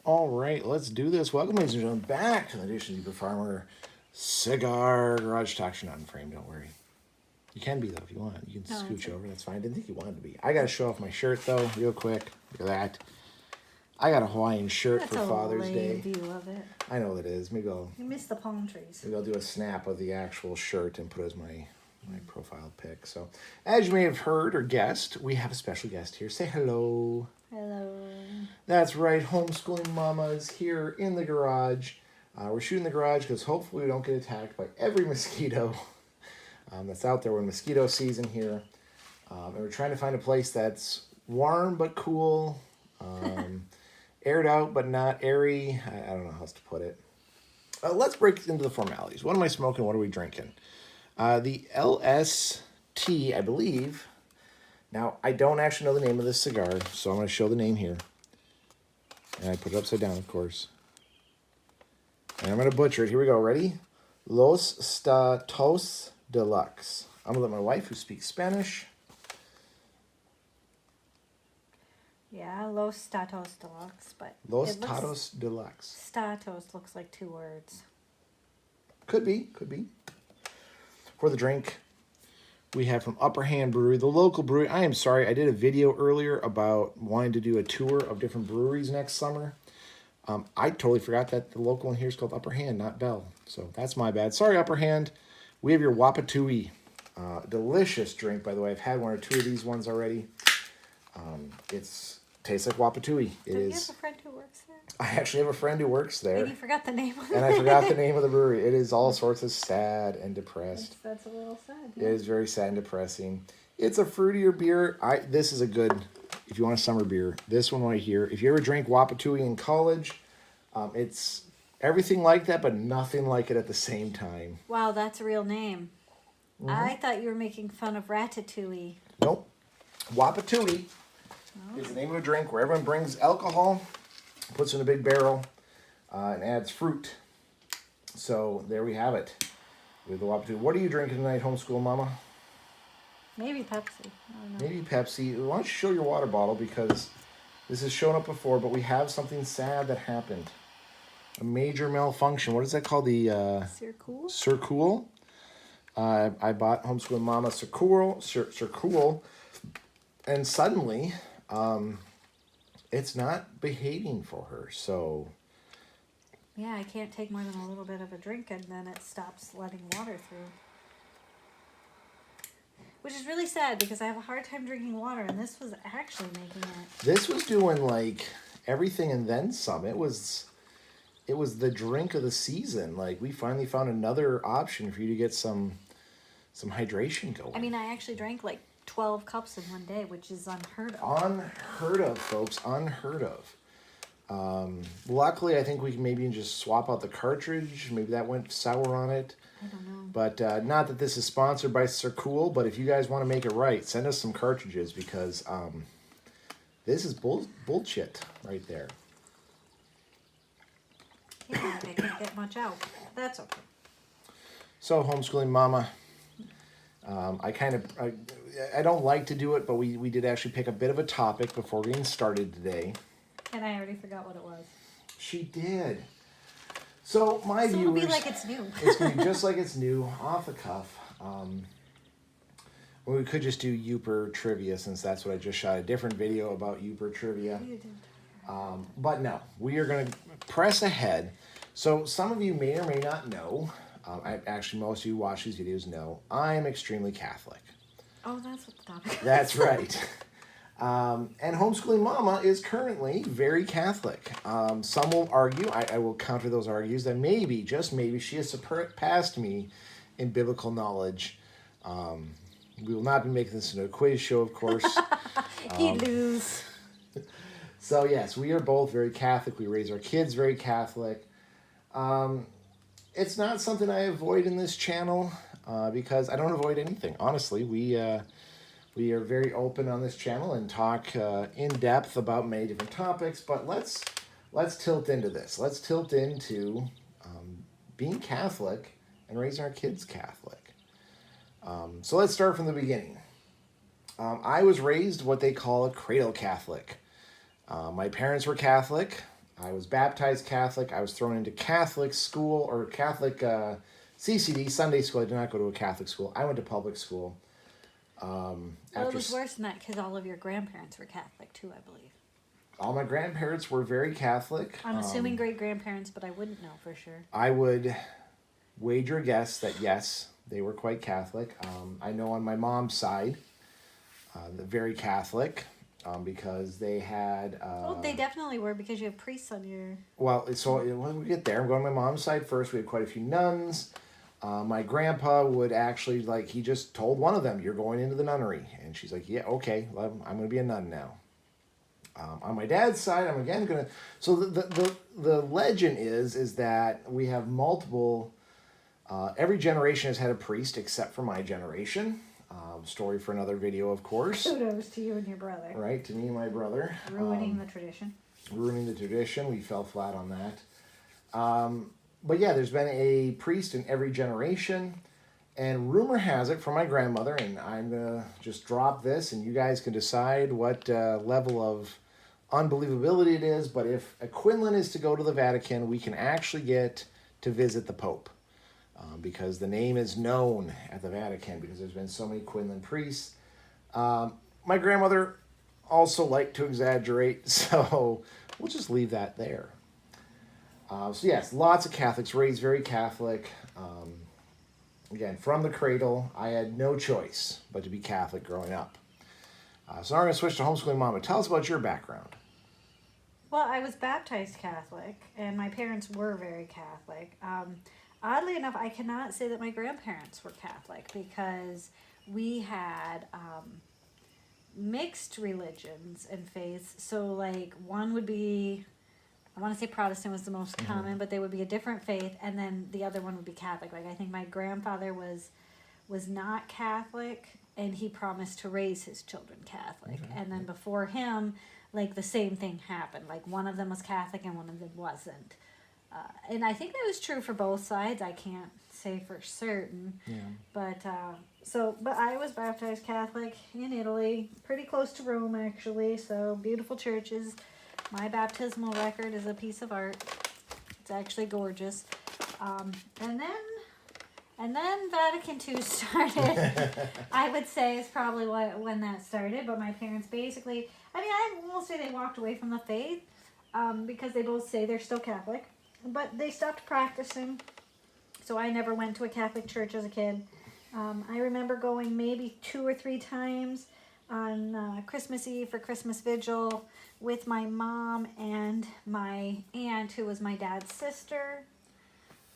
All right, let's do this. Welcome, ladies and gentlemen, back to the edition of the Farmer Cigar Garage Talk. You're not in frame, don't worry. You can be, though, if you want. You can No, scooch that's over. That's fine. I didn't think you wanted to be. I got to show off my shirt, though, real quick. Look at that. I got a Hawaiian shirt That's for a Father's lame Day. view of it. I know what it is. You missed the palm trees. Maybe I'll do a snap of the actual shirt and put it as my profile pic. So, as you may have heard or guessed, we have a special guest here. Say hello. Hello. That's right, homeschooling mama is here in the garage. We're shooting the garage because hopefully we don't get attacked by every mosquito that's out there. We're in mosquito season here. And we're trying to find a place that's warm but cool, aired out but not airy. I don't know how else to put it. Let's break into the formalities. What am I smoking? What are we drinking? The LST, I believe. Now, I don't actually know the name of this cigar, so I'm going to show the name here. And I put it upside down, of course. And I'm going to butcher it. Here we go. Ready? Los Statos Deluxe. I'm going to let my wife, who speaks Spanish. Yeah, Los Statos Deluxe, but Los Statos Deluxe. Statos looks like two words. Could be. For the drink, we have from Upper Hand Brewery, the local brewery. I am sorry, I did a video earlier about wanting to do a tour of different breweries next summer. I totally forgot that the local one here is called Upper Hand, not Bell. So that's my bad. Sorry, Upper Hand. We have your Wapatui. Delicious drink, by the way. I've had one or two of these ones already. It's tastes like Wapatui. Do you have a friend who works there? I actually have a friend who works there. And you forgot the name of it. And I forgot the name of the brewery. It is all sorts of sad and depressed. That's a little sad. Yeah. It is very sad and depressing. It's a fruitier beer. This is a good, if you want a summer beer, this one right here. If you ever drank Wapatui in college, it's everything like that, but nothing like it at the same time. Wow, that's a real name. Mm-hmm. I thought you were making fun of Ratatouille. Nope. Wapatui is the name of a drink where everyone brings alcohol, puts it in a big barrel, and adds fruit. So there we have it with the Wapatui. What are you drinking tonight, homeschool mama? Maybe Pepsi. I don't know. Maybe Pepsi. Why don't you show your water bottle, because this has shown up before, but we have something sad that happened. A major malfunction. What is that called? The Circool? Circool. I bought homeschool mama Circool, and suddenly it's not behaving for her. So yeah, I can't take more than a little bit of a drink and then it stops letting water through. Which is really sad because I have a hard time drinking water and this was actually making it. This was doing like everything and then some. It was the drink of the season. Like, we finally found another option for you to get some hydration going. I mean, I actually drank like 12 cups in one day, which is unheard of. Unheard of, folks. Unheard of. Luckily, I think we can maybe just swap out the cartridge. Maybe that went sour on it. I don't know. But not that this is sponsored by Circool, but if you guys want to make it right, send us some cartridges, because this is bullshit right there. Yeah, I can't get much out. That's okay. So, homeschooling mama, I don't like to do it, but we did actually pick a bit of a topic before getting started today. And I already forgot what it was. She did. So, my viewers... it'll be like it's new. It's going to be just like it's new, off the cuff. Well, we could just do Youper trivia, since that's what I just shot a different video about Youper trivia. You did. But no, we are going to press ahead. So some of you may or may not know, actually most of you who watch these videos know, I am extremely Catholic. Oh, that's what the topic is. That's right. And homeschooling mama is currently very Catholic. Some will argue, I will counter those arguments, that maybe, just maybe, she has surpassed me in biblical knowledge. We will not be making this into a quiz show, of course. He'd lose. So yes, we are both very Catholic. We raise our kids very Catholic. It's not something I avoid in this channel because I don't avoid anything. Honestly, we are very open on this channel and talk in depth about many different topics. But let's tilt into this. Let's tilt into being Catholic and raising our kids Catholic. So let's start from the beginning. I was raised what they call a cradle Catholic. My parents were Catholic. I was baptized Catholic. I was thrown into Catholic school or Catholic CCD, Sunday school. I did not go to a Catholic school. I went to public school. Well, it was worse than that because all of your grandparents were Catholic too, I believe. All my grandparents were very Catholic. I'm assuming great-grandparents, but I wouldn't know for sure. I would wager a guess that yes, they were quite Catholic. I know on my mom's side, they're very Catholic because they had... well, they definitely were because you have priests on your... Well, so when we get there, I'm going to my mom's side first. We had quite a few nuns. My grandpa would actually, like, he just told one of them, "You're going into the nunnery." And she's like, "Yeah, okay, well, I'm going to be a nun now." On my dad's side, I'm again going to... So the legend is that we have multiple... every generation has had a priest except for my generation. Story for another video, of course. Kudos to you and your brother. Right, to me and my brother. Ruining the tradition. Ruining the tradition. We fell flat on that. But yeah, there's been a priest in every generation. And rumor has it from my grandmother, and I'm going to just drop this, and you guys can decide what level of unbelievability it is. But if a Quinlan is to go to the Vatican, we can actually get to visit the Pope. Because the name is known at the Vatican because there's been so many Quinlan priests. My grandmother also liked to exaggerate, so we'll just leave that there. So yes, lots of Catholics, raised very Catholic. Again, from the cradle, I had no choice but to be Catholic growing up. So now we're going to switch to homeschooling mama. Tell us about your background. Well, I was baptized Catholic, and my parents were very Catholic. Oddly enough, I cannot say that my grandparents were Catholic because we had mixed religions and faiths. So, like, one would be, I want to say Protestant was the most common, but they would be a different faith, and then the other one would be Catholic. Like, I think my grandfather was not Catholic, and he promised to raise his children Catholic. Okay. And then before him, like, the same thing happened. Like, one of them was Catholic and one of them wasn't. And I think that was true for both sides. I can't say for certain. Yeah. But but I was baptized Catholic in Italy, pretty close to Rome actually. So beautiful churches. My baptismal record is a piece of art. It's actually gorgeous. And then Vatican II started. I would say is probably when that started. But my parents basically, I won't say they walked away from the faith because they both say they're still Catholic. But they stopped practicing, so I never went to a Catholic church as a kid. I remember going maybe 2 or 3 times on Christmas Eve for Christmas Vigil with my mom and my aunt, who was my dad's sister.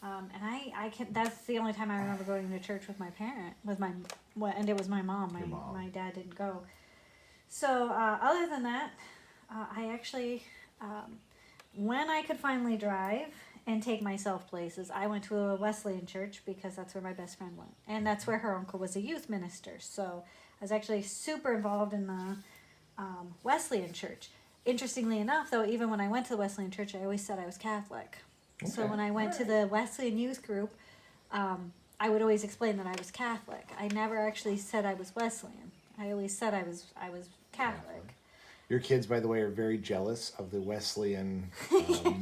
And I can. That's the only time I remember going to church with my parent, and it was my mom. My dad didn't go. So other than that, I actually. When I could finally drive and take myself places, I went to a Wesleyan church because that's where my best friend went. And that's where her uncle was a youth minister. So I was actually super involved in the Wesleyan church. Interestingly enough, though, even when I went to the Wesleyan church, I always said I was Catholic. Okay. So when I went to the Wesleyan youth group, I would always explain that I was Catholic. I never actually said I was Wesleyan. I always said I was Catholic. Your kids, by the way, are very jealous of the Wesleyan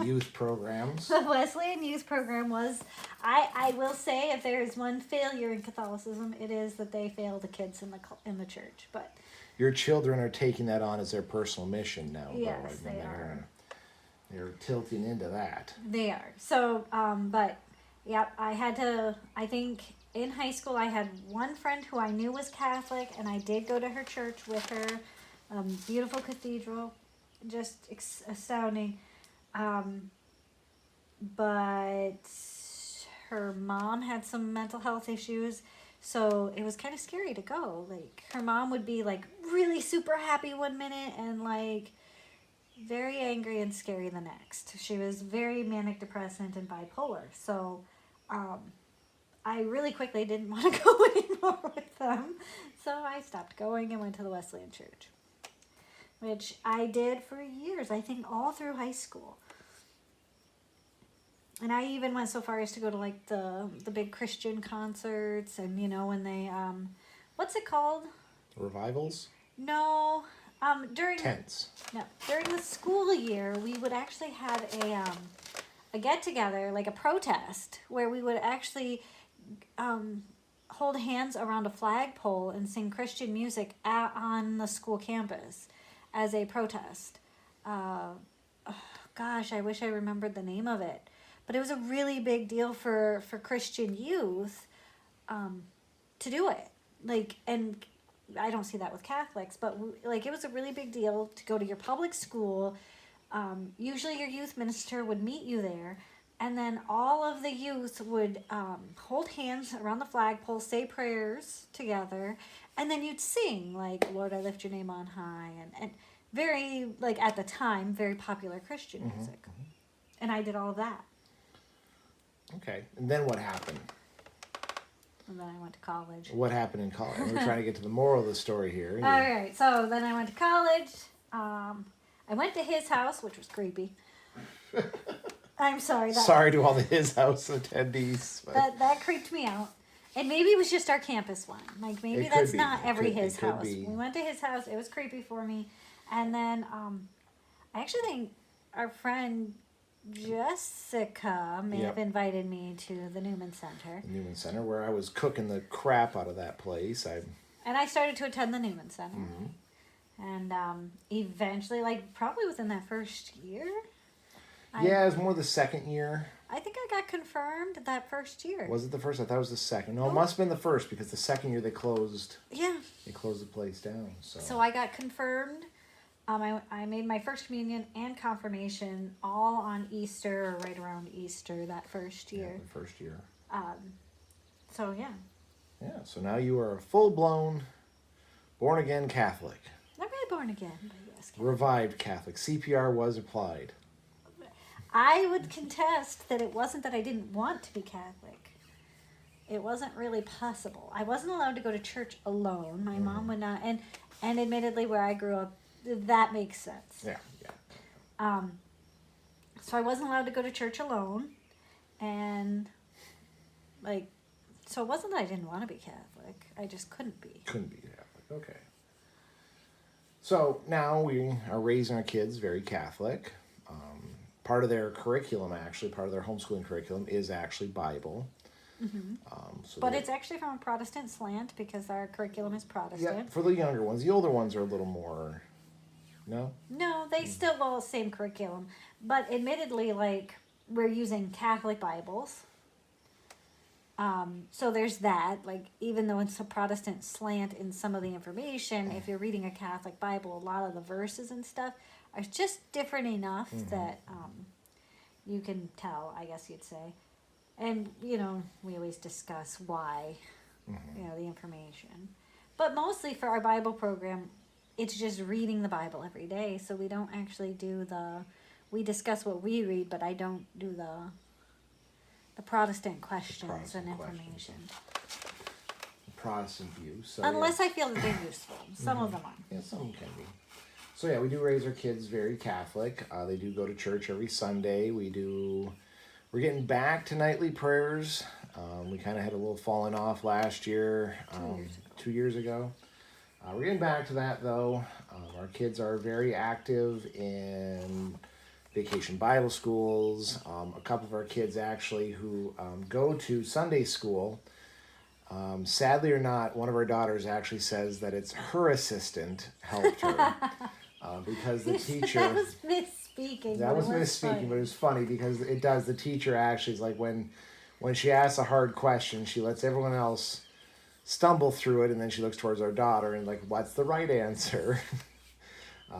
youth programs. The Wesleyan youth program was, I will say, if there is one failure in Catholicism, it is that they fail the kids in the church. But your children are taking that on as their personal mission now. Yes, they are. They're tilting into that. They are. So, but, yeah, I think in high school I had one friend who I knew was Catholic, and I did go to her church with her. Beautiful cathedral, just astounding. But her mom had some mental health issues, so it was kind of scary to go. Like, her mom would be like really super happy one minute and like very angry and scary the next. She was very manic depressant and bipolar. So I really quickly didn't want to go anymore with them. So I stopped going and went to the Wesleyan church, which I did for years, I think all through high school. And I even went so far as to go to like the big Christian concerts and, when they, what's it called? Revivals? No, During Tense. no, during the school year, we would actually have a get together, like a protest, where we would actually hold hands around a flagpole and sing Christian music on the school campus as a protest. Gosh, I wish I remembered the name of it, but it was a really big deal for Christian youth to do it. Like, and I don't see that with Catholics, but like it was a really big deal to go to your public school. Usually your youth minister would meet you there, and then all of the youth would hold hands around the flagpole, say prayers together, and then you'd sing like "Lord, I lift your name on high," and very, like at the time, very popular Christian music. And I did all of that. Okay. And then what happened? And then I went to college. What happened in college? We're trying to get to the moral of the story here. All right, so then I went to college. I went to his house, which was creepy. I'm sorry. Sorry to all the his house attendees. But that creeped me out. And maybe it was just our campus one. Like maybe that's not every his house. We went to his house. It was creepy for me. And then I actually think our friend Jessica may have invited me to the Newman Center. The Newman Center, where I was cooking the crap out of that place. And I started to attend the Newman Center. And eventually, like probably within that first year. It was more the second year. I think I got confirmed that first year. Was it the first? I thought it was the second. No, it must have been the first because the second year they closed. Yeah. They closed the place down. So I got confirmed. I made my first communion and confirmation all on Easter or right around Easter that first year. Yeah, the first year. So yeah. Yeah. So now you are a full-blown, born-again Catholic. Not really born again, but yes. Catholic. Revived Catholic. CPR was applied. I would contest that it wasn't that I didn't want to be Catholic. It wasn't really possible. I wasn't allowed to go to church alone. My mom would not, and admittedly, where I grew up, that makes sense. Yeah. So I wasn't allowed to go to church alone, and so it wasn't that I didn't want to be Catholic. I just couldn't be. Couldn't be Catholic. Okay. So now we are raising our kids very Catholic. Part of their curriculum, actually, part of their homeschooling curriculum is actually Bible. But it's actually from a Protestant slant because our curriculum is Protestant. Yeah, for the younger ones. The older ones are a little more, no? No, they still follow the same curriculum. But admittedly, like, we're using Catholic Bibles. So there's that. Like, even though it's a Protestant slant in some of the information, if you're reading a Catholic Bible, a lot of the verses and stuff are just different enough that you can tell, I guess you'd say. And, we always discuss why, the information. But mostly for our Bible program, it's just reading the Bible every day. So we don't actually do we discuss what we read, but I don't do the Protestant questions and information. Protestant views. So Unless I feel that they're useful. Some of them are. Yeah, some can be. So yeah, we do raise our kids very Catholic. They do go to church every Sunday. We're getting back to nightly prayers. We kind of had a little falling off last year, 2 years ago. We're getting back to that though. Our kids are very active in vacation Bible schools. A couple of our kids actually who go to Sunday school. Sadly or not, one of our daughters actually says that it's her assistant helped her. Because the teacher... That was misspeaking. That was misspeaking, but it was funny because it does. The teacher actually is like when she asks a hard question, she lets everyone else stumble through it, and then she looks towards our daughter and like, what's the right answer?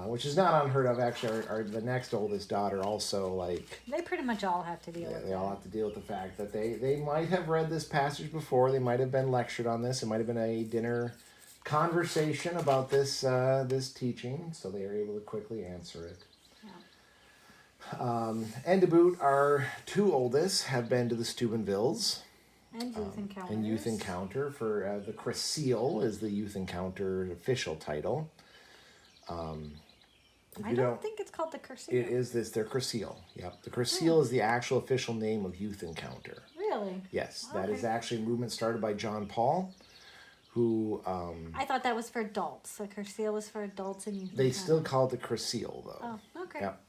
Which is not unheard of. Actually, the next oldest daughter also like... They pretty much all have to deal with it. They all have to deal with the fact that they might have read this passage before. They might have been lectured on this. It might have been a dinner conversation about this teaching, so they are able to quickly answer it. And to boot, our two oldest have been to the Steubenvilles. And Youth Encounters. And Youth Encounter for the Crescile is the Youth Encounter official title. I don't think it's called the Crescile. It is their Crescile. Yep. The Crescile is the actual official name of Youth Encounter. Really? Yes. That is actually a movement started by John Paul, who I thought that was for adults. The Cursil was for adults and youth. they still call it the Crecile though. Oh, okay. Yep.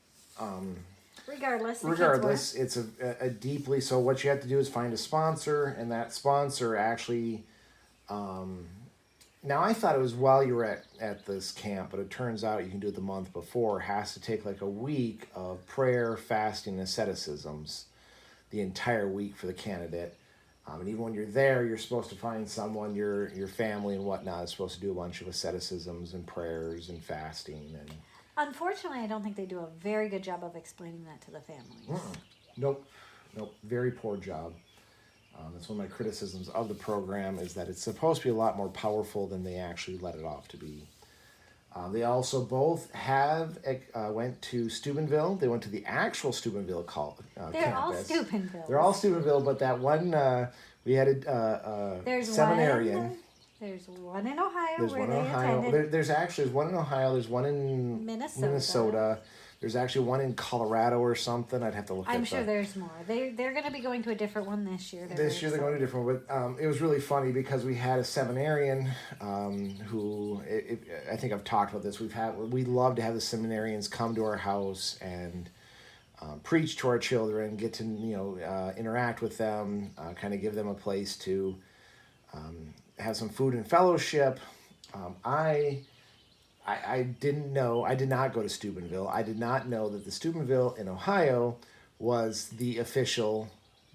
Regardless, it's a deeply, so what you have to do is find a sponsor, and that sponsor actually, now I thought it was while you were at this camp, but it turns out you can do it the month before. It has to take like a week of prayer, fasting, asceticisms, the entire week for the candidate. And even when you're there, you're supposed to find someone, your family and whatnot is supposed to do a bunch of asceticisms and prayers and fasting. And unfortunately, I don't think they do a very good job of explaining that to the families. Nope, very poor job. That's one of my criticisms of the program, is that it's supposed to be a lot more powerful than they actually let it off to be. They also both went to Steubenville. They went to the actual Steubenville They're all campus. Steubenville. They're all Steubenville, but that one, we had a seminarian. There's one in Ohio There's where one they in Ohio. attended. There's one in Ohio. There's one in Minnesota. There's actually one in Colorado or something. I'd have to look. I'm sure there's more. They're going to be going to a different one this year. This year they're going to a different one. But it was really funny because we had a seminarian who I think I've talked about this. We love to have the seminarians come to our house and preach to our children, get to interact with them, kind of give them a place to have some food and fellowship. I didn't know. I did not go to Steubenville. I did not know that the Steubenville in Ohio was the official,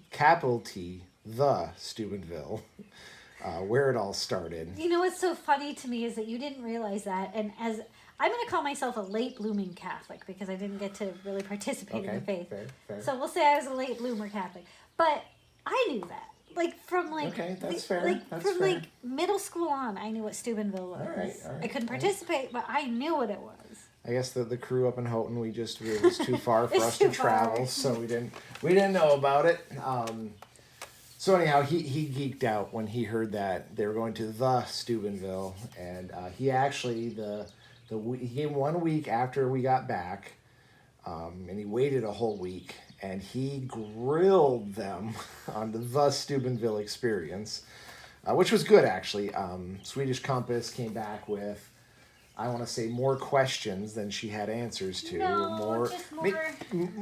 capital T, the Steubenville, where it all started. You know what's so funny to me is that you didn't realize that, and as I'm going to call myself a late blooming Catholic because I didn't get to really participate in the faith. Fair. So we'll say I was a late bloomer Catholic, but I knew that. From that's fair. Like middle school on, I knew what Steubenville was. All right. I couldn't participate, but I knew what it was. I guess the crew up in Houghton, it was too far for us to travel, so we didn't know about it. So anyhow, he geeked out when he heard that they were going to the Steubenville, and he actually he came 1 week after we got back, and he waited a whole week. And he grilled them on the Steubenville experience, which was good, actually. Swedish Compass came back with, I want to say, more questions than she had answers to. Just more.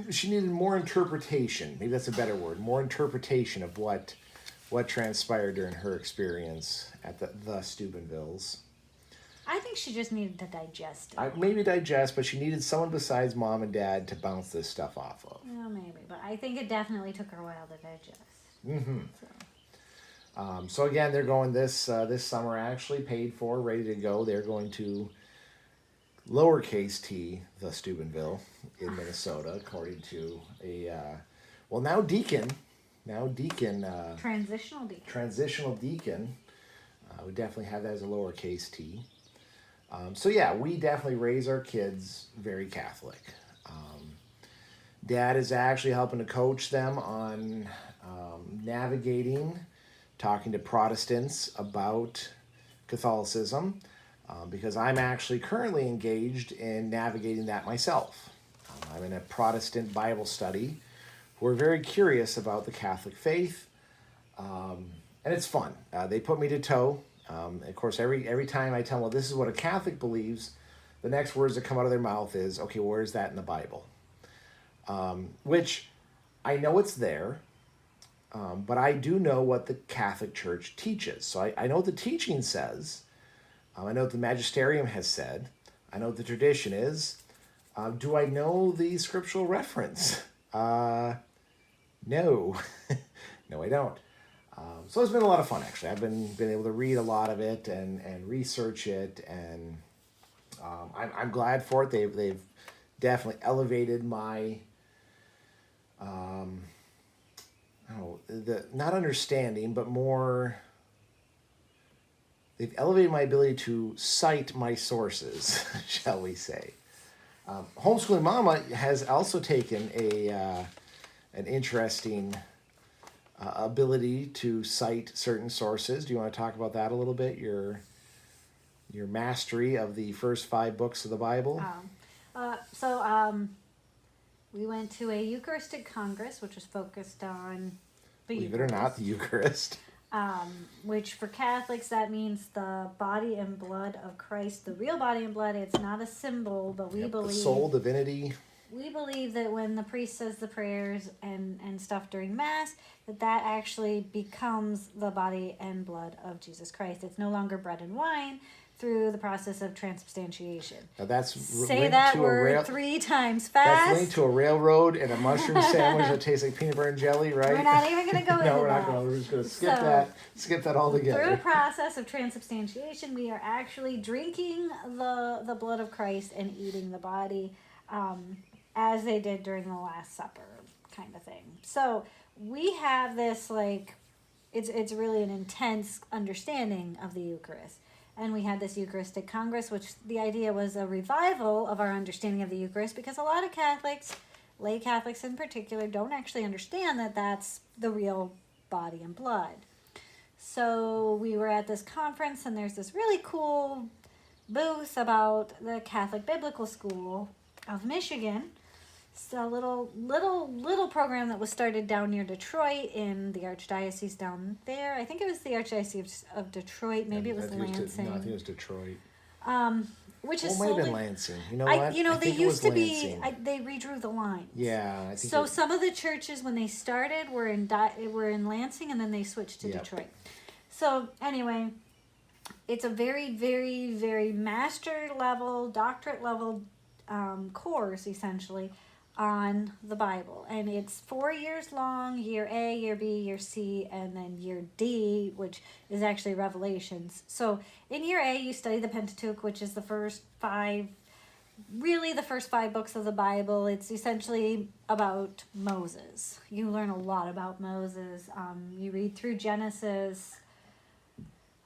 She needed more interpretation. Maybe that's a better word. More interpretation of what transpired during her experience at the Steubenvilles. I think she just needed to digest it. Maybe digest, but she needed someone besides mom and dad to bounce this stuff off of. Yeah, maybe. But I think it definitely took her a while to digest. Mm-hmm. So again, they're going this summer, actually paid for, ready to go. They're going to lowercase t, the Steubenville in Minnesota, according to a, now deacon. Transitional deacon. We definitely have that as a lowercase t. So yeah, we definitely raise our kids very Catholic. Dad is actually helping to coach them on navigating, talking to Protestants about Catholicism, because I'm actually currently engaged in navigating that myself. I'm in a Protestant Bible study. We're very curious about the Catholic faith, and it's fun. They put me to toe. Of course, every time I tell them, well, this is what a Catholic believes, the next words that come out of their mouth is, okay, where is that in the Bible? Which I know it's there, but I do know what the Catholic Church teaches. So I know what the teaching says. I know what the magisterium has said. I know what the tradition is. Do I know the scriptural reference? No. No, I don't. So it's been a lot of fun, actually. I've been able to read a lot of it and research it, and I'm glad for it. They've definitely elevated my not understanding, but more. They've elevated my ability to cite my sources, shall we say. Homeschooling Mama has also taken an interesting ability to cite certain sources. Do you want to talk about that a little bit? Your mastery of the first 5 books of the Bible? We went to a Eucharistic Congress, which was focused on Believe it or not, the Eucharist. which for Catholics, that means the body and blood of Christ, the real body and blood. It's not a symbol, but we Yep, believe... the soul, divinity. We believe that when the priest says the prayers and stuff during Mass, that actually becomes the body and blood of Jesus Christ. It's no longer bread and wine through the process of transubstantiation. Now that's Say that word 3 times fast. That's linked to a railroad and a mushroom sandwich that tastes like peanut butter and jelly, right? We're not even going to go into that. No, we're not going. We're just going to skip that altogether. Through a process of transubstantiation, we are actually drinking the blood of Christ and eating the body, as they did during the Last Supper, kind of thing. So we have this, like, it's really an intense understanding of the Eucharist. And we had this Eucharistic Congress, which the idea was a revival of our understanding of the Eucharist, because a lot of Catholics, lay Catholics in particular, don't actually understand that that's the real body and blood. So we were at this conference, and there's this really cool booth about the Catholic Biblical School of Michigan. It's a little program that was started down near Detroit in the Archdiocese down there. I think it was the Archdiocese of Detroit. Maybe it was Lansing. No, I think it was Detroit. Which is it might have been Lansing. You know what? I they used to be. Lansing. They redrew the lines. Yeah, I think. So some of the churches when they started were in Lansing, and then they switched to Detroit. So anyway, it's a very, very, very master level, doctorate level course essentially on the Bible, and it's 4 years long: year A, year B, year C, and then year D, which is actually Revelations. So in year A, you study the Pentateuch, which is the first 5 books of the Bible. It's essentially about Moses. You learn a lot about Moses. You read through Genesis,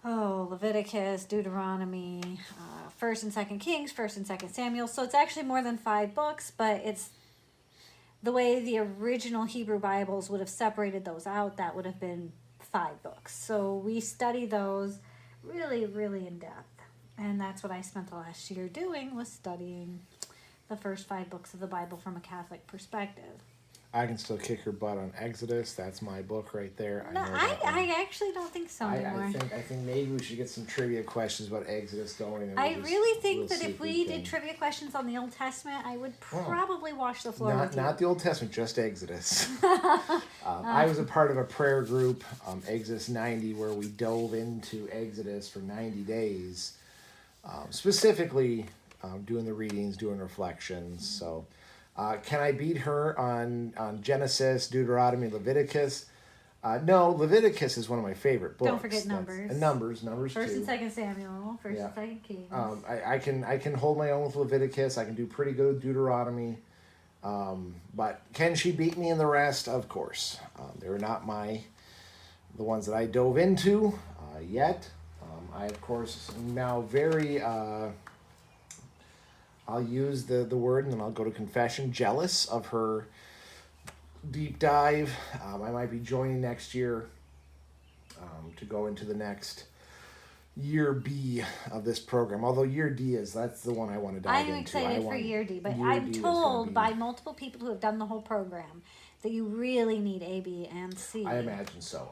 Leviticus, Deuteronomy, 1st and 2nd Kings, 1st and 2nd Samuel. So it's actually more than 5 books, but it's the way the original Hebrew Bibles would have separated those out. That would have been 5 books. So we study those really, really in depth. And that's what I spent the last year doing, was studying the first 5 books of the Bible from a Catholic perspective. I Can Still Kick Your Butt on Exodus. That's my book right there. No, I actually don't think so anymore. I think maybe we should get some trivia questions about Exodus going. And I really think that if we did trivia questions on the Old Testament, I would probably wash the floor with you. Not the Old Testament, just Exodus. I was a part of a prayer group, Exodus 90, where we dove into Exodus for 90 days, specifically doing the readings, doing reflections. So... can I beat her on Genesis, Deuteronomy, Leviticus? No, Leviticus is one of my favorite books. Don't forget Numbers. And Numbers 1st and 2nd Samuel, 1st and 2nd Kings. I can hold my own with Leviticus. I can do pretty good with Deuteronomy. But can she beat me in the rest? Of course. They're not the ones that I dove into yet. I, of course, am now very... I'll use the word, and then I'll go to confession. Jealous of her deep dive. I might be joining next year to go into the next year B of this program. Although year D that's the one I want to dive into. I'm excited for year D, but I'm told by multiple people who have done the whole program that you really need A, B, and C. I imagine so.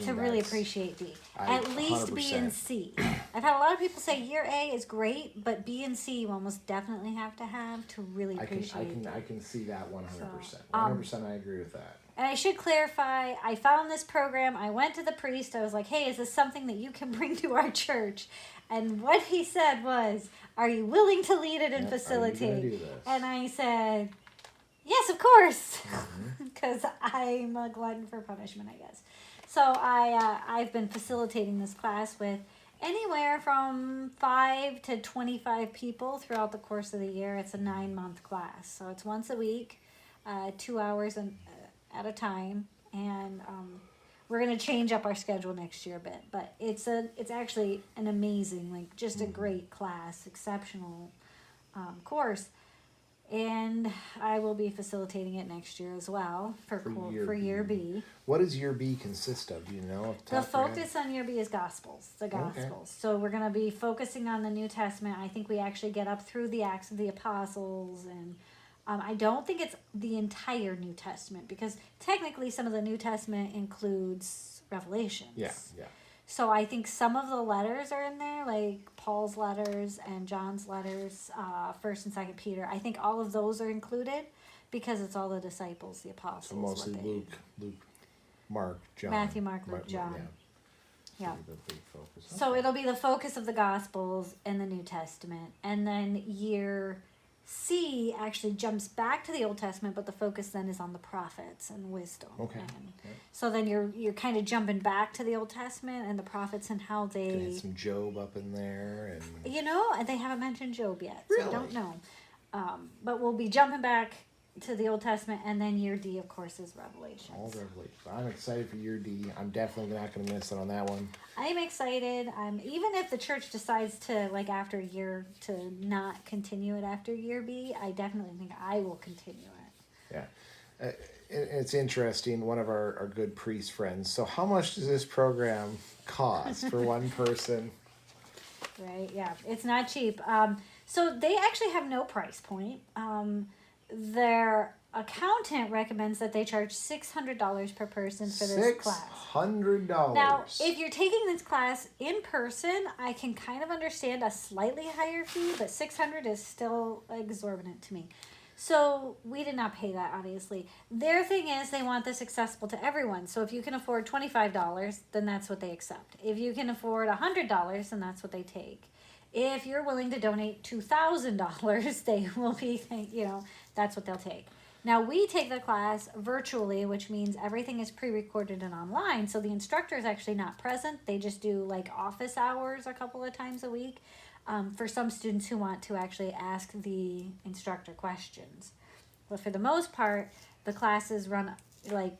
To really appreciate D. At least 100%. B and C. I've had a lot of people say year A is great, but B and C you almost definitely have to really appreciate D. I can see that 100%. 100% I agree with that. And I should clarify, I found this program, I went to the priest, I was like, hey, is this something that you can bring to our church? And what he said was, are you willing to lead it and facilitate? Are you gonna do this? And I said... yes, of course, because I'm a glutton for punishment, I guess. So I've been facilitating this class with anywhere from 5 to 25 people throughout the course of the year. It's a 9-month class, so it's once a week, 2 hours at a time, and we're gonna change up our schedule next year a bit. But it's actually an amazing, just a great class, exceptional course. And I will be facilitating it next year as well for year B. What does year B consist of? Do you know? The focus on year B is Gospels, the Gospels. Okay. So we're going to be focusing on the New Testament. I think we actually get up through the Acts of the Apostles. And I don't think it's the entire New Testament, because technically some of the New Testament includes Revelations. Yeah. So I think some of the letters are in there, like Paul's letters and John's letters, 1st and 2nd Peter. I think all of those are included because it's all the disciples, the apostles. So mostly Luke, Mark, John. Matthew, Mark, Luke, John. Yeah. The big focus. So it'll be the focus of the Gospels and the New Testament. And then year C actually jumps back to the Old Testament, but the focus then is on the prophets and wisdom. Okay. So then you're kind of jumping back to the Old Testament and the prophets and how they... Get some Job up in there. And and they haven't mentioned Job yet. So really? I don't know. But we'll be jumping back to the Old Testament, and then year D, of course, is Revelation. All Revelation. I'm excited for year D. I'm definitely not going to miss it on that one. I'm excited. Even if the church decides to, like, after a year, to not continue it after year B, I definitely think I will continue it. Yeah. It's interesting. One of our good priest friends. So how much does this program cost for one person? Right, yeah. It's not cheap. So they actually have no price point. Their accountant recommends that they charge $600 per person for this class. $600. Now, if you're taking this class in person, I can kind of understand a slightly higher fee, but $600 is still exorbitant to me. So we did not pay that, obviously. Their thing is they want this accessible to everyone. So if you can afford $25, then that's what they accept. If you can afford $100, then that's what they take. If you're willing to donate $2,000, they will be, that's what they'll take. Now, we take the class virtually, which means everything is pre-recorded and online. So the instructor is actually not present. They just do like office hours a couple of times a week for some students who want to actually ask the instructor questions. But for the most part, the classes run like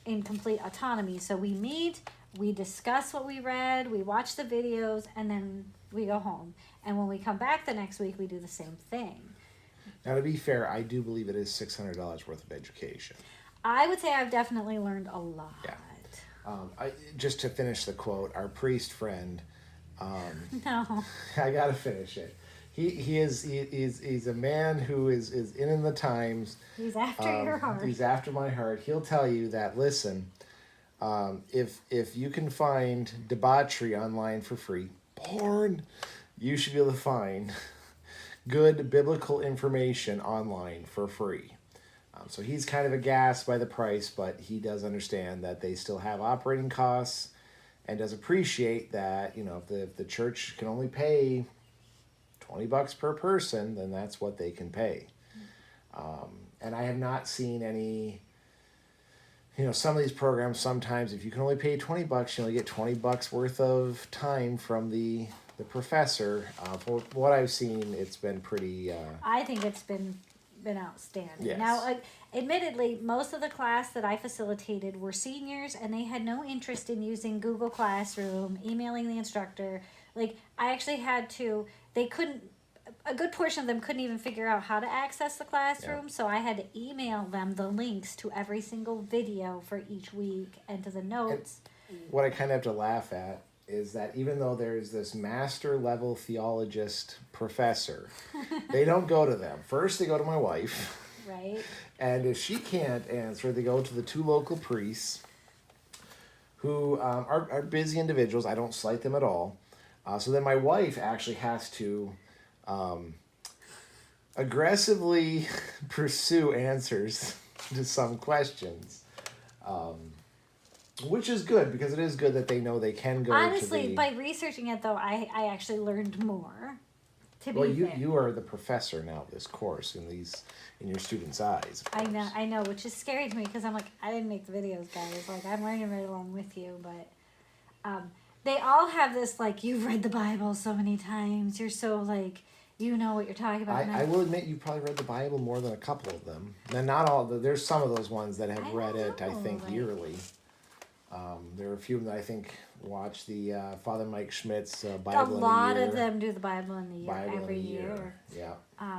in complete autonomy. So we meet, we discuss what we read, we watch the videos, and then we go home. And when we come back the next week, we do the same thing. Now, to be fair, I do believe it is $600 worth of education. I would say I've definitely learned a lot. Yeah. Just to finish the quote, our priest friend. No. I gotta finish it. He's a man who is in the times. He's after your heart. He's after my heart. He'll tell you that. Listen, if you can find debauchery online for free, porn, you should be able to find good biblical information online for free. So he's kind of aghast by the price, but he does understand that they still have operating costs, and does appreciate that, if the church can only pay $20 per person, then that's what they can pay. And I have not seen any, some of these programs, sometimes if you can only pay $20, you only get $20 worth of time from the professor. For what I've seen, it's been pretty... I think it's been outstanding. Yes. Now, admittedly, most of the class that I facilitated were seniors, and they had no interest in using Google Classroom, emailing the instructor. Like, I actually had to... A good portion of them couldn't even figure out how to access the classroom, so I had to email them the links to every single video for each week and to the notes. And what I kind of have to laugh at is that even though there's this master level theologist professor, they don't go to them. First, they go to my wife. Right. And if she can't answer, they go to the 2 local priests who are busy individuals. I don't slight them at all. So then my wife actually has to aggressively pursue answers to some questions. Which is good, because it is good that they know they can go Honestly, by researching it, though, I actually learned more, to be fair. You are the professor now of this course in your students' eyes. I know, which is scary to me, because I'm like, I didn't make the videos, guys. Like, I'm learning right along with you, but they all have this, like, you've read the Bible so many times. You're so, like, you know what you're talking about. I will admit you probably read the Bible more than a couple of them. And not all. There's some of those ones that have read it, I think, yearly. There are a few that I think watch the Father Mike Schmidt's Bible in a year. A lot of them do the Bible in the year, Bible every in a year. Yeah.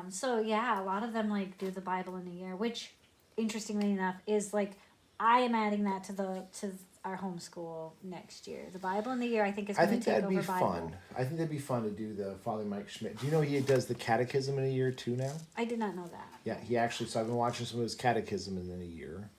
So yeah, a lot of them like do the Bible in a year, which, interestingly enough, is like I am adding that to our homeschool next year. The Bible in the year, I think, is going to take over Bible. Fun. I think that'd be fun to do the Father Mike Schmidt. Do you know he does the catechism in a year too now? I did not know that. Yeah, he actually. So I've been watching some of his catechism in a year.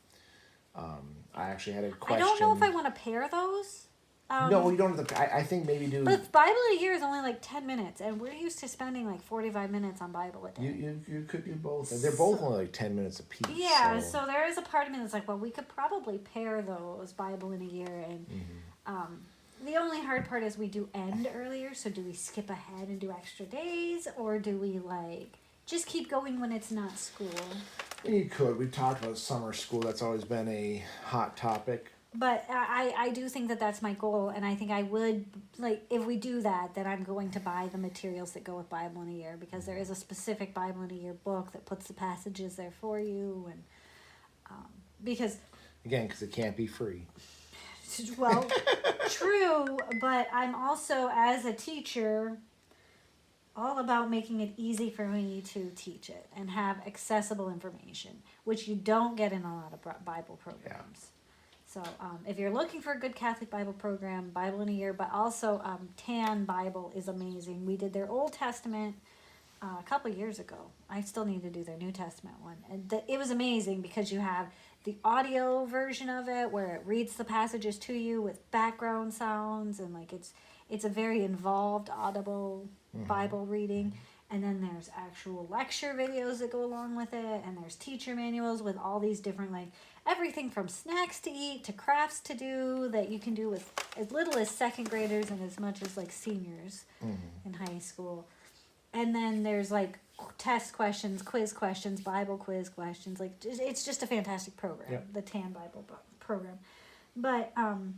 I actually had a I question. don't know if I want to pair those. No, you don't have to. I think maybe do. But Bible in a year is only like 10 minutes, and we're used to spending like 45 minutes on Bible a day. You could do both. They're both only like 10 minutes apiece. Yeah, so there is a part of me that's like, well, we could probably pair those Bible in a year, and the only hard part is we do end earlier. So do we skip ahead and do extra days, or do we like just keep going when it's not school? And you could. We talked about summer school. That's always been a hot topic. But I do think that that's my goal, and I think I would, like, if we do that, then I'm going to buy the materials that go with Bible in a Year, because there is a specific Bible in a Year book that puts the passages there for you, and because... Again, because it can't be free. Well, true, but I'm also, as a teacher, all about making it easy for me to teach it and have accessible information, which you don't get in a lot of Bible programs. Yeah. So if you're looking for a good Catholic Bible program, Bible in a Year, but also Tan Bible is amazing. We did their Old Testament a couple years ago. I still need to do their New Testament one. And it was amazing because you have the audio version of it where it reads the passages to you with background sounds, and like it's a very involved audible Bible reading. And then there's actual lecture videos that go along with it, and there's teacher manuals with all these different, like, everything from snacks to eat to crafts to do that you can do with as little as second graders and as much as, like, seniors in high school. And then there's, like, test questions, quiz questions, Bible quiz questions. Like, it's just a fantastic program, the Tan Bible program. But, and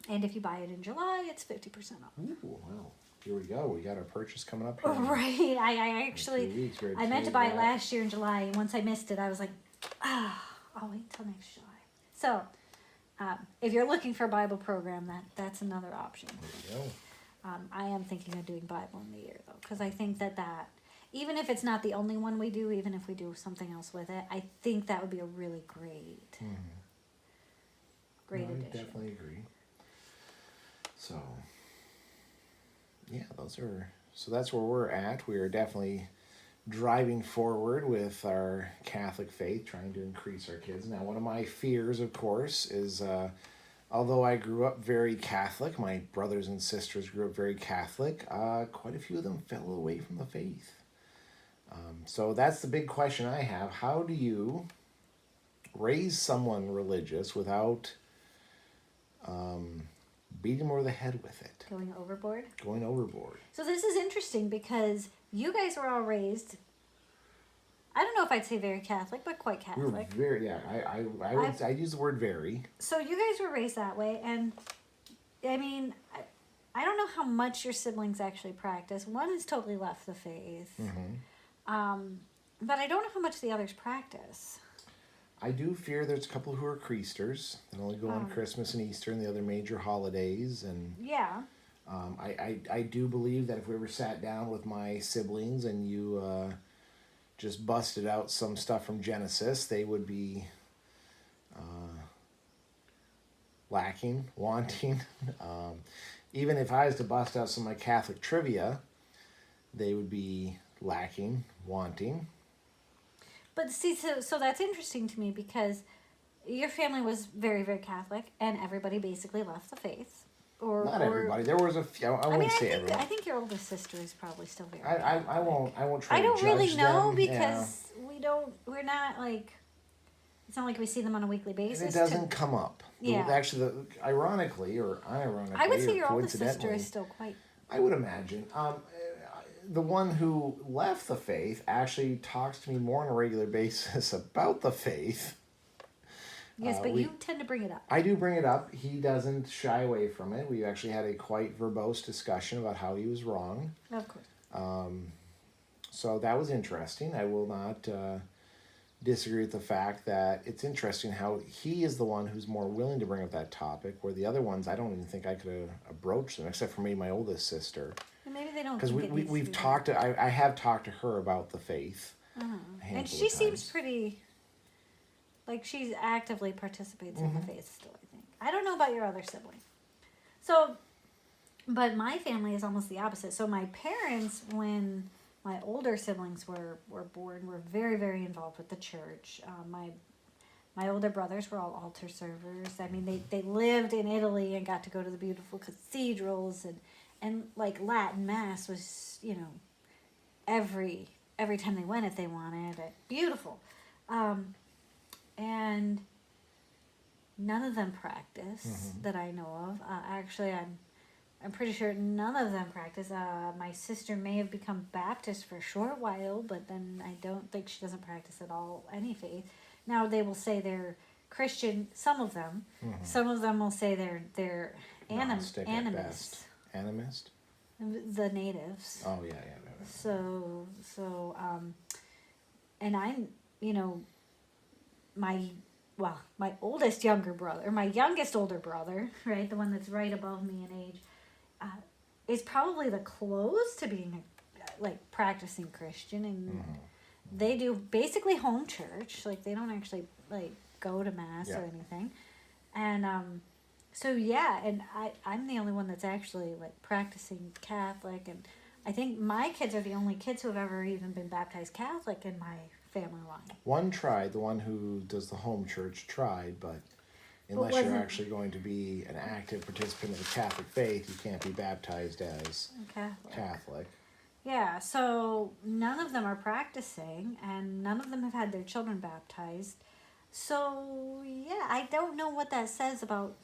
if you buy it in July, it's 50% off. Ooh, wow. Here we go. We got our purchase coming up here. Right. I actually, I meant to buy it last year in July, and once I missed it, I was like, I'll wait till next July. So, if you're looking for a Bible program, that's another option. There we go. I am thinking of doing Bible in the Year, though, because I think that even if it's not the only one we do, even if we do something else with it, I think that would be a really great addition. I definitely agree. So... yeah, so that's where we're at. We are definitely driving forward with our Catholic faith, trying to increase our kids. Now, one of my fears, of course, is although I grew up very Catholic, my brothers and sisters grew up very Catholic, quite a few of them fell away from the faith. So that's the big question I have. How do you raise someone religious without... beating them over the head with it. Going overboard? Going overboard. So this is interesting because you guys were all raised, I don't know if I'd say very Catholic, but quite Catholic. We were very, yeah, I use the word very. So you guys were raised that way, and I mean, I don't know how much your siblings actually practice. One has totally left the faith. But I don't know how much the others practice. I do fear there's a couple who are creasters that only go on Christmas and Easter and the other major holidays. And yeah. I do believe that if we ever sat down with my siblings and you just busted out some stuff from Genesis, they would be wanting. Even if I was to bust out some of my Catholic trivia, they would be wanting. But see, so that's interesting to me because your family was very, very Catholic, and everybody basically left the faith. Not everybody. There was a few. I wouldn't say everyone. I think your oldest sister is probably still very. I won't try. I don't to really judge know them. because we're not like. It's not like we see them on a weekly basis. And it doesn't come up. Yeah. Actually, ironically or unironically, I would say or your oldest sister coincidentally, is still quite. I would imagine. The one who left the faith actually talks to me more on a regular basis about the faith. Yes, but you tend to bring it up. I do bring it up. He doesn't shy away from it. We actually had a quite verbose discussion about how he was wrong. Of course. So that was interesting. I will not disagree with the fact that it's interesting how he is the one who's more willing to bring up that topic, where the other ones, I don't even think I could have broached them, except for maybe my oldest sister. Maybe they don't. Because we've talked. I have talked to her about the faith. And she seems pretty. Like she actively participates in the faith still. I think. I don't know about your other sibling. So, but my family is almost the opposite. So my parents, when my older siblings were born, were very, very involved with the church. My older brothers were all altar servers. I mean, they lived in Italy and got to go to the beautiful cathedrals, and like Latin Mass was, every time they went if they wanted it. Beautiful. And none of them practice that I know of. Actually, I'm pretty sure none of them practice. My sister may have become Baptist for a short while, but then I don't think she doesn't practice at all any faith. Now they will say they're Christian. Some of them. Some of them will say they're Gnostic at animist. best. Animist? The natives. Oh yeah. So and I'm, my oldest my youngest older brother, right, the one that's right above me in age, is probably the close to being a practicing Christian, and they do basically home church, like they don't actually go to mass or anything, and so yeah, and I'm the only one that's actually practicing Catholic, and I think my kids are the only kids who have ever even been baptized Catholic in my family line. One tried, the one who does the home church tried, but unless you're actually going to be an active participant of the Catholic faith, you can't be baptized as Catholic. Yeah, so none of them are practicing, and none of them have had their children baptized. So yeah, I don't know what that says about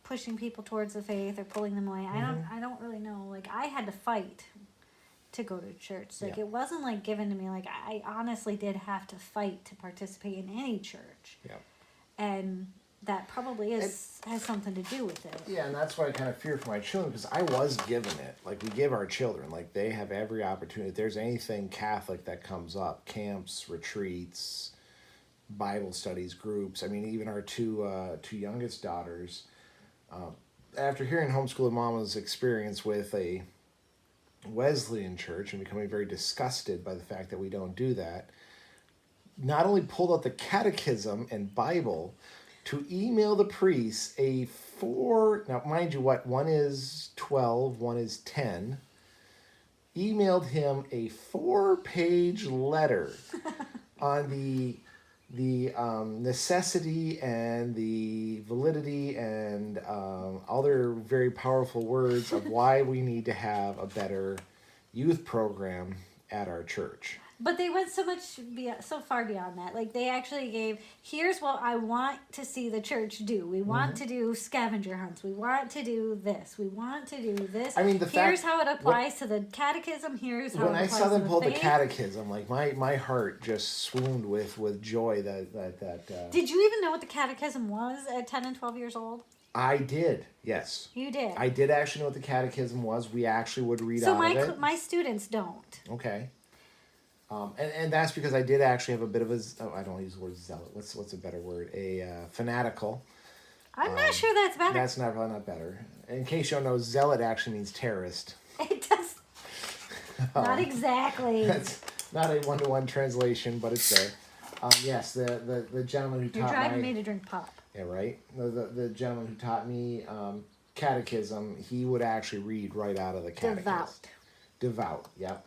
pushing people towards the faith or pulling them away. I don't really know. I had to fight to go to church. It wasn't given to me. I honestly did have to fight to participate in any church. Yeah. And that probably has something to do with it. Yeah, and that's why I kind of fear for my children, because I was given it. We give our children, they have every opportunity. If there's anything Catholic that comes up, camps, retreats, Bible studies, groups. I mean, even our two youngest daughters, after hearing Homeschool-Mama's experience with a Wesleyan church and becoming very disgusted by the fact that we don't do that, not only pulled out the catechism and Bible to email the priest now mind you what, one is 12, one is 10, emailed him a 4-page letter on the necessity and the validity and other very powerful words of why we need to have a better youth program at our church. But they went so far beyond that. They actually gave, here's what I want to see the church do. We want to do scavenger hunts. We want to do this. We want to do this. I mean, here's how it applies to the catechism. Here's how it applies to the faith. When I saw them pull the catechism, my heart just swooned with joy that Did you even know what the catechism was at 10 and 12 years old? I did, yes. You did? I did actually know what the catechism was. We actually would read out of it. So my students don't. Okay. And that's because I did actually have a bit of I don't use the word zealot. What's a better word? Fanatical. I'm not sure that's better. That's probably not better. In case you don't know, zealot actually means terrorist. It does. Not exactly. That's not a one-to-one translation, but it's there. Yes, the gentleman who taught You're driving me to drink pop. Yeah, right. The gentleman who taught me catechism, he would actually read right out of the catechism. Devout. Yep.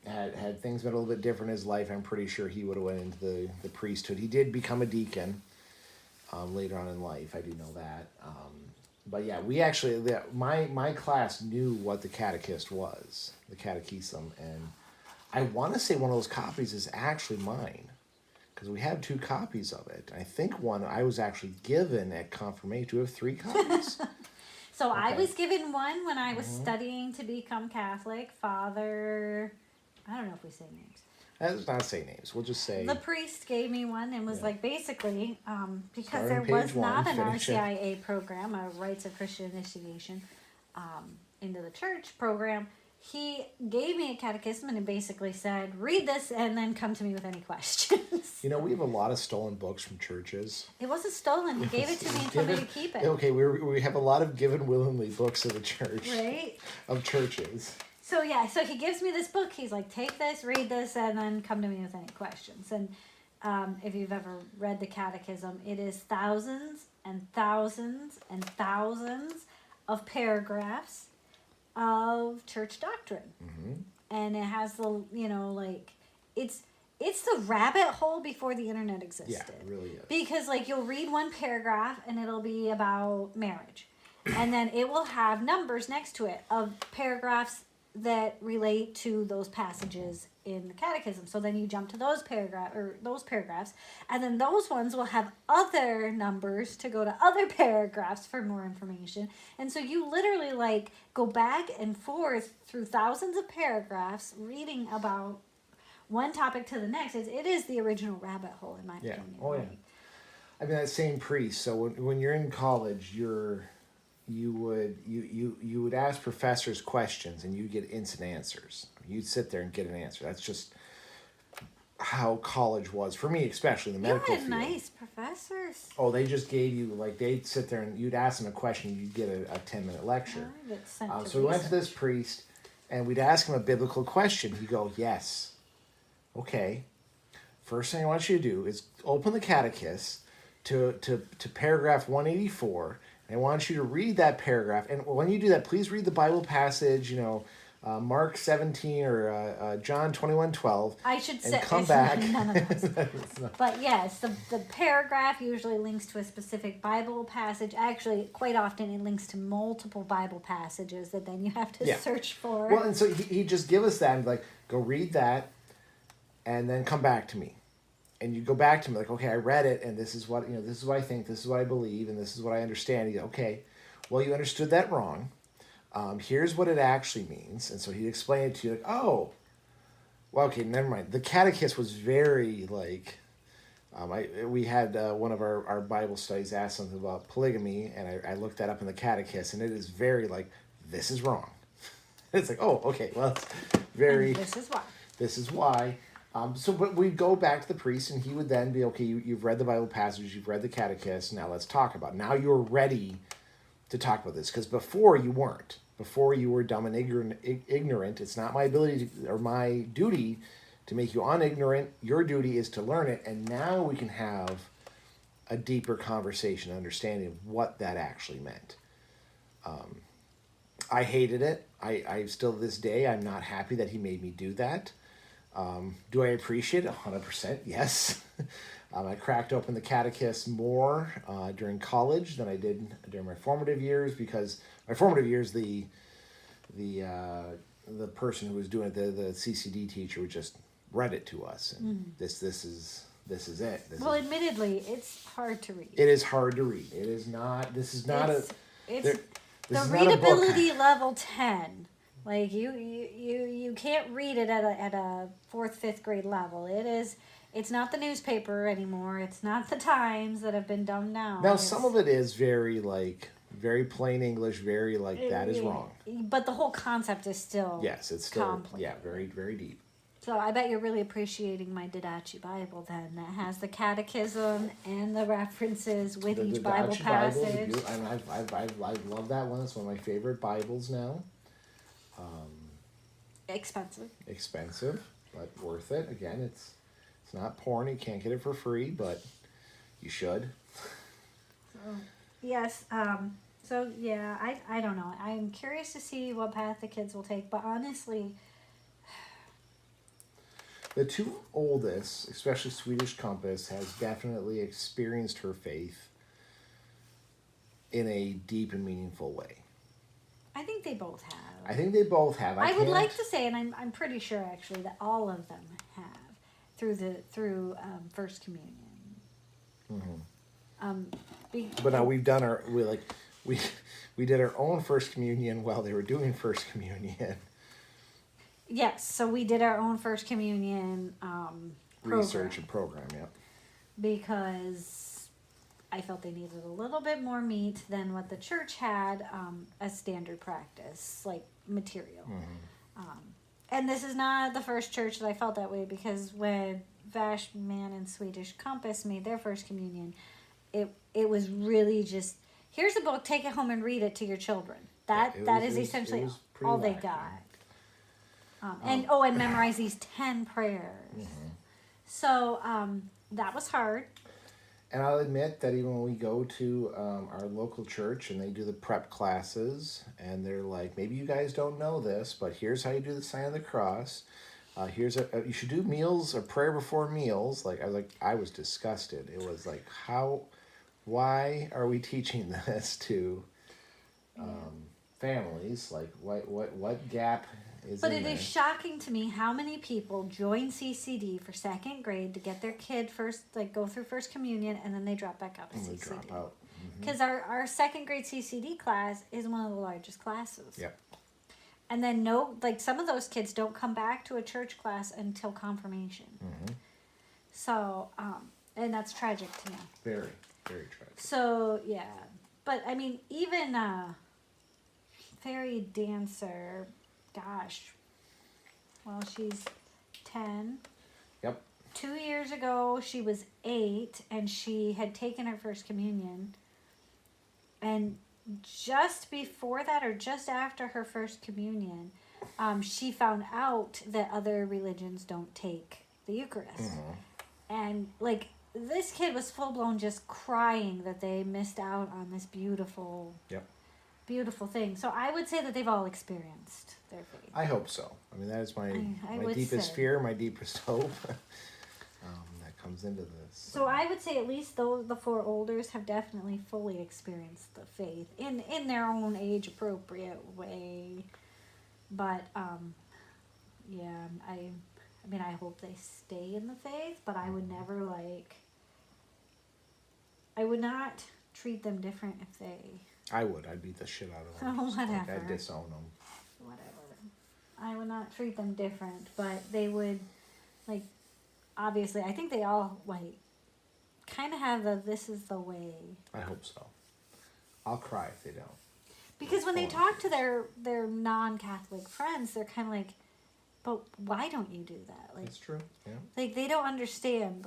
Had things been a little bit different in his life, I'm pretty sure he would have went into the priesthood. He did become a deacon later on in life. I do know that. But yeah, we actually, my class knew what the catechist was, the catechism, and I want to say one of those copies is actually mine, because we have 2 copies of it. I think one I was actually given at confirmation. Do we have 3 copies? So okay. I was given one when I was studying to become Catholic. Father, I don't know if we say names. Let's not say names. We'll just say... The priest gave me one and was basically, because there was not an RCIA program, a Rites of Christian Initiation, into the church program, he gave me a catechism and it basically said, read this and then come to me with any questions. We have a lot of stolen books from churches. It wasn't stolen. He gave it to me and told me to keep it. Okay, we have a lot of given willingly books of the church. Right? Of churches. So he gives me this book. He's like, take this, read this, and then come to me with any questions. And if you've ever read the catechism, it is thousands and thousands and thousands of paragraphs of church doctrine. And it has the, it's the rabbit hole before the internet existed. Yeah, it really is. Because like you'll read one paragraph and it'll be about marriage. And then it will have numbers next to it of paragraphs that relate to those passages in the catechism. So then you jump to those paragraphs, and then those ones will have other numbers to go to other paragraphs for more information. And so you literally like go back and forth through thousands of paragraphs reading about one topic to the next. It is the original rabbit hole in my opinion. Oh yeah. I mean, that same priest. So when you're in college, you would ask professors questions and you'd get instant answers. You'd sit there and get an answer. That's just how college was for me, especially in the medical field. field. Nice professors. Oh, they just gave you like they'd sit there and you'd ask them a question, you'd get a 10-minute lecture. So we went to this priest and we'd ask him a biblical question. He'd go, "Yes, okay. First thing I want you to do is open the catechism to paragraph 184. I want you to read that paragraph. And when you do that, please read the Bible passage, Mark 17 or John 21:12. I should say, come back. None of those. But yes, the paragraph usually links to a specific Bible passage. Actually, quite often it links to multiple Bible passages that then you have to search for. Well, and so he just give us that and like, go read that and then come back to me. And you go back to me like, okay, I read it, and this is what this is what I think, this is what I believe, and this is what I understand. You go, okay, well, you understood that wrong. Here's what it actually means, and so he'd explain it to you like, oh, well, okay, never mind. The catechist was very like, we had one of our Bible studies asked something about polygamy, and I looked that up in the catechist, and it is very like, this is wrong. It's like, oh, okay, well, it's very. And this is why. This is why. But we'd go back to the priest, and he would then be, okay, you've read the Bible passages, you've read the catechism, now let's talk about it. Now you're ready to talk about this, because before you weren't. Before you were dumb and ignorant. It's not my ability or my duty to make you unignorant. Your duty is to learn it, and now we can have a deeper conversation, understanding of what that actually meant. I hated it. I still, to this day, I'm not happy that he made me do that. Do I appreciate it? 100%, yes. I cracked open the catechism more during college than I did during my formative years, because my formative years, the person who was doing it, the CCD teacher, would just read it to us, and this is it. Admittedly, it's hard to read. It is hard to read. It is not. This is not It's the readability level 10. Like you can't read it at a 4th, 5th grade level. It's not the newspaper anymore. It's not the Times that have been dumbed down. Now some of it is very plain English, very that is wrong. But the whole concept is still it's still complex. very, very deep. So I bet you're really appreciating my Didache Bible then. That has the catechism and the references with each Bible passage. I love that one. It's one of my favorite Bibles now. Expensive, but worth it. Again, it's not porn. You can't get it for free, but you should. Yes. So yeah, I don't know. I'm curious to see what path the kids will take, but honestly, the two oldest, especially Swedish Compass, has definitely experienced her faith in a deep and meaningful way. I think they both have. I would like to say, and I'm pretty sure actually that all of them have through First Communion. Mm-hmm. But now we've done we did our own First Communion while they were doing First Communion. Yes, so we did our own First Communion research and program, because I felt they needed a little bit more meat than what the church had as standard practice, like material. Mm-hmm. And this is not the first church that I felt that way, because when Vashman and Swedish Compass made their First Communion, it was really just, here's a book, take it home and read it to your children. That is essentially all they got. And memorize these 10 prayers. Mm-hmm. So that was hard. And I'll admit that even when we go to our local church and they do the prep classes, and they're like, maybe you guys don't know this, but here's how you do the sign of the cross. You should do meals or prayer before meals. I was disgusted. It was like, why are we teaching this to families? Like, what gap is But in it there? is shocking to me how many people join CCD for second grade to get their kid first, like go through first communion, and then they drop back out of And they CCD. drop out. Because our second grade CCD class is one of the largest classes. Yep. And then some of those kids don't come back to a church class until confirmation. Mm-hmm. So, and that's tragic to me. Very, very tragic. So, yeah. But, I mean, even Fairy Dancer, gosh, well, she's 10. Yep. 2 years ago, she was 8, and she had taken her first communion. And just before that, or just after her first communion, she found out that other religions don't take the Eucharist. Mm-hmm. And, like, this kid was full-blown just crying that they missed out on this beautiful, beautiful thing. So I would say that they've all experienced their faith. I hope so. I mean, that is my would deepest say. fear, my deepest hope that comes into this. So I would say at least the 4 olders have definitely fully experienced the faith in their own age-appropriate way. But, yeah, I mean, I hope they stay in the faith, but I would never, I would not treat them different if they... I would. I'd beat the shit out of them. Oh, whatever. I'd disown them. Whatever. I would not treat them different, but they would, obviously, I think they all, kind of have this is the way. I hope so. I'll cry if they don't. Because when they talk to their non-Catholic friends, they're kind of like, but why don't you do that? That's true, yeah. They don't understand,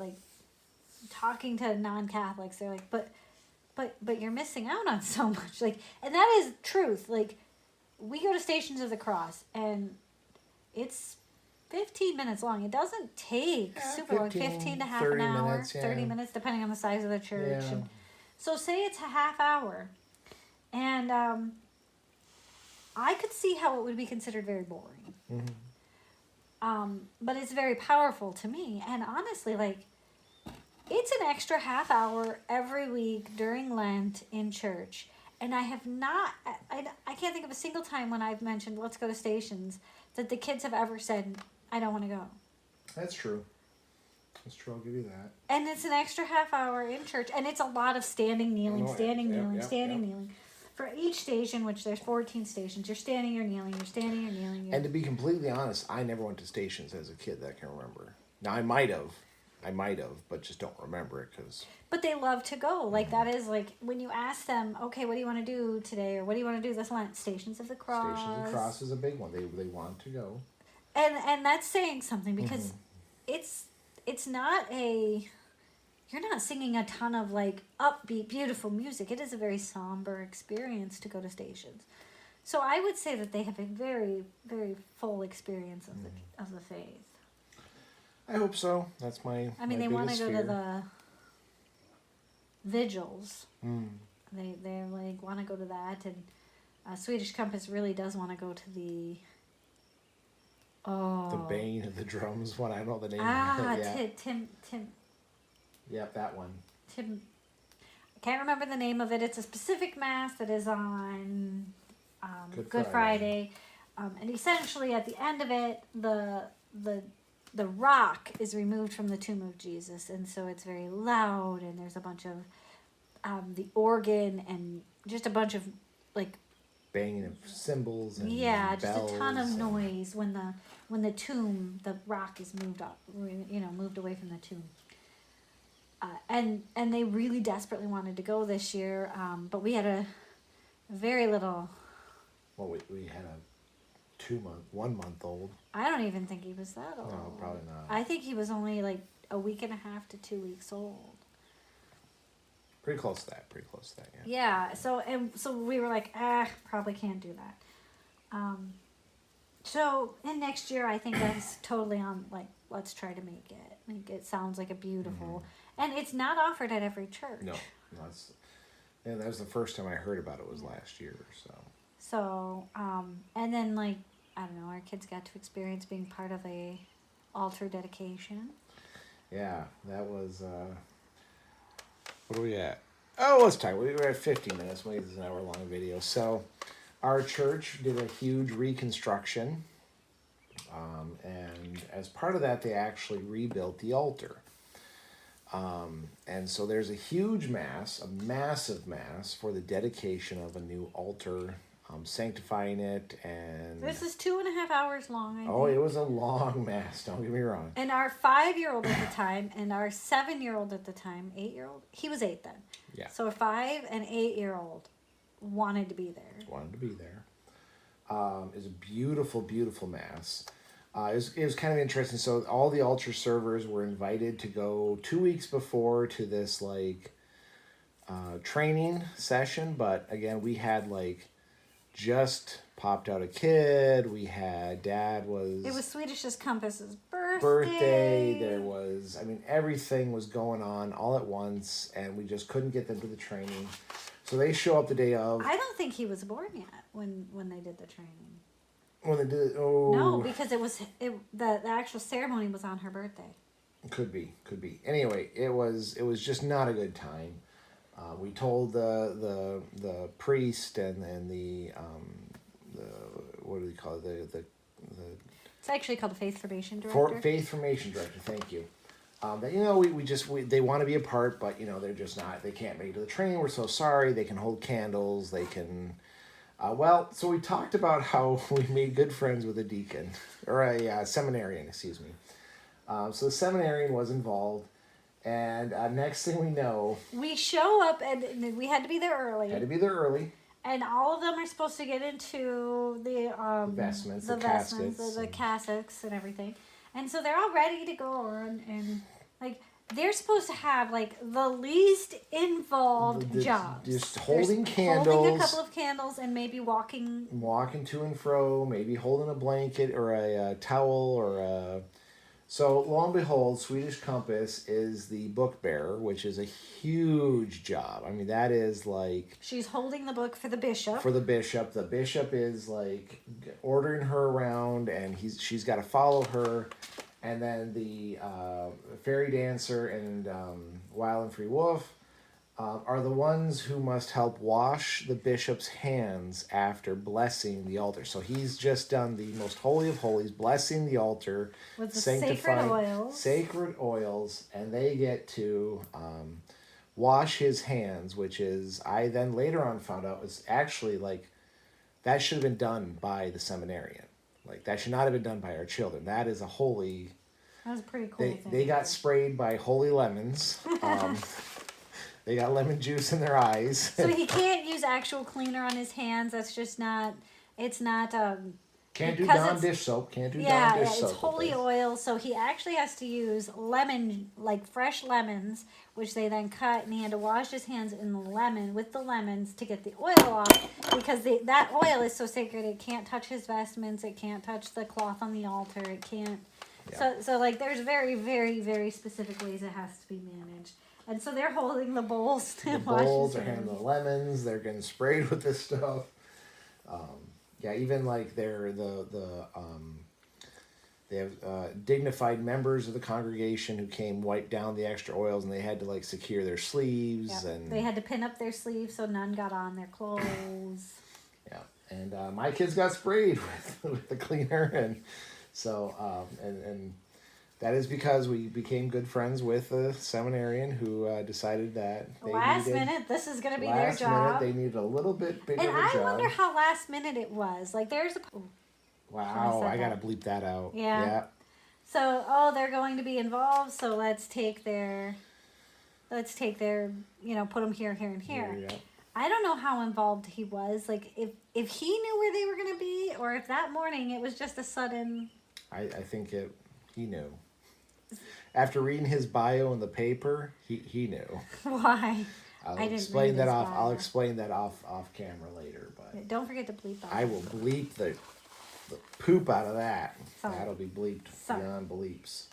talking to non-Catholics, they're like, but you're missing out on so much. And that is truth. We go to Stations of the Cross, and it's 15 minutes long. It doesn't take super long, 15 to half an hour, minutes, 30 minutes, depending on the size of the church. Yeah. And so say it's a half hour. And I could see how it would be considered very boring. Mm-hmm. But it's very powerful to me. And honestly, it's an extra half hour every week during Lent in church. And I have not, I can't think of a single time when I've mentioned, let's go to Stations, that the kids have ever said, I don't want to go. That's true. That's true, I'll give you that. And it's an extra half hour in church. And it's a lot of standing, kneeling, kneeling. For each station, which there's 14 stations, you're standing, you're kneeling, you're standing, you're kneeling. And to be completely honest, I never went to Stations as a kid that I can remember. Now, I might have, but just don't remember it because... But they love to go. That is when you ask them, okay, what do you want to do today? Or what do you want to do this Lent? Stations of the Cross. Stations of the Cross is a big one. They want to go. And that's saying something because it's not you're not singing a ton of upbeat, beautiful music. It is a very somber experience to go to Stations. So I would say that they have a very, very full experience of the faith. I hope so. That's my they want to go fear. to the vigils. They want to go to that, and Swedish Compass really does want to go to the the Bane of the Drums one. I don't know the name of it. Yeah. Tim. Yep, that one. Tim. I can't remember the name of it. It's a specific mass that is on Good Friday. And essentially at the end of it, the rock is removed from the tomb of Jesus, and so it's very loud, and there's a bunch of the organ and just a bunch of banging of cymbals and just bells a ton of noise when the rock is moved up, moved away from the tomb. And they really desperately wanted to go this year, but we had a very little. Well, we had a 1 month old. I don't even think he was that old. No, probably not. I think he was only a week and a half to 2 weeks old. Pretty close to that. Yeah. Yeah. So we were like, probably can't do that. So in next year, I think that's totally on. Let's try to make it. It sounds like a beautiful, and it's not offered at every church. No, that was the first time I heard about it was last year. So and then I don't know, our kids got to experience being part of a altar dedication. Yeah, that was, what are we at? Oh, let's talk. We're at 50 minutes. Maybe this is an hour-long video. So, our church did a huge reconstruction. And as part of that, they actually rebuilt the altar. And so there's a huge mass, a massive mass for the dedication of a new altar, sanctifying it. And This is 2.5 hours long, I think. oh, it was a long mass, don't get me wrong. And our 5-year-old at the time, and our 7-year-old at the time, 8-year-old, he was 8 then. Yeah. So a 5 and 8-year-old wanted to be there. Wanted to be there. It was a beautiful, beautiful mass. It was kind of interesting. So all the altar servers were invited to go 2 weeks before to this like training session. But again, we had like just popped out a kid. We had Dad was... It was Swedish's Compass's birthday. There was, I mean, everything was going on all at once. And we just couldn't get them to the training. So they show up the day of. I don't think he was born yet when they did the training. When they did, oh. No, because the actual ceremony was on her birthday. Could be. Anyway, it was just not a good time. We told the priest and the what do we call it, the It's actually called the Faith Formation Director. Faith Formation Director. Thank you. That we they want to be a part, but they're just not. They can't make it to the training. We're so sorry. They can hold candles. They can. So we talked about how we made good friends with a deacon, or a seminarian, excuse me. So the seminarian was involved, and next thing we know... We show up, and we had to be there early. And all of them are supposed to get into the vestments, the cassocks and everything. And so they're all ready to go on, and like... They're supposed to have, like, the least involved jobs. Just holding candles. Holding a couple of candles and maybe walking. Walking to and fro, maybe holding a blanket or a towel or a... So, lo and behold, Swedish Compass is the book bearer, which is a huge job. I mean, that is like... She's holding the book for the bishop. For the bishop. The bishop is, like, ordering her around, and she's got to follow her. And then the fairy dancer and Wild and Free Wolf are the ones who must help wash the bishop's hands after blessing the altar. So he's just done the most holy of holies, blessing the altar, with the sacred oils, and they get to wash his hands, which is, I then later on found out, was actually like, that should have been done by the seminarian. Like, that should not have been done by our children. That is a holy... That was a pretty cool thing. They got sprayed by holy lemons. They got lemon juice in their eyes. So he can't use actual cleaner on his hands. That's just not... It's not... Can't do Dawn dish soap. Yeah, it's holy oil. So he actually has to use fresh lemons, which they then cut, and he had to wash his hands in the lemon with the lemons to get the oil off, because that oil is so sacred. It can't touch his vestments. It can't touch the cloth on the altar. It can't. Yeah. So like there's very, very, very specific ways it has to be managed. And so they're holding the bowls to wash his hands. They're handling the lemons. They're getting sprayed with this stuff. Yeah, even like they have dignified members of the congregation who came, wiped down the extra oils, and they had to like secure their sleeves. Yep. And they had to pin up their sleeves so none got on their clothes. Yeah, and my kids got sprayed with the cleaner, and so and that is because we became good friends with a seminarian who decided that last minute this is going to be their job. Last minute they needed a little bit bigger of a job. And I wonder how last minute it was. Like there's a... Wow, I got to bleep that out. Yeah. So, they're going to be involved, so let's take their, put them here, here, and here. Yeah. I don't know how involved he was. Like, if he knew where they were going to be, or if that morning it was just a sudden... I think he knew. After reading his bio in the paper, he knew. Why? I'll explain that off camera later, but don't forget to bleep that. I will bleep the poop out of that. Sorry. That'll be bleeped beyond bleeps.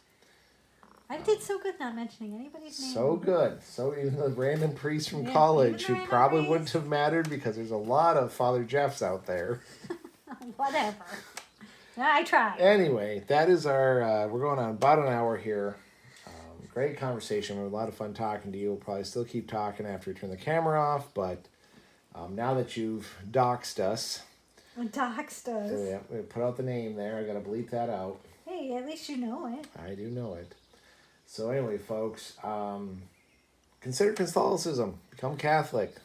I did so good not mentioning anybody's name. So good. So even the random priest from college who probably wouldn't have mattered because there's a lot of Father Jeffs out there. Whatever. I tried. Anyway, that is our, we're going on about an hour here. Great conversation. We had a lot of fun talking to you. We'll probably still keep talking after we turn the camera off, but now that you've doxed us. Doxed us. Yeah, we put out the name there. I got to bleep that out. Hey, at least you know it. I do know it. So anyway, folks, consider Catholicism. Become Catholic.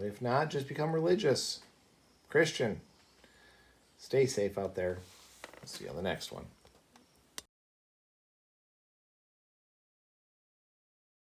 If not, just become religious. Christian. Stay safe out there. See you on the next one.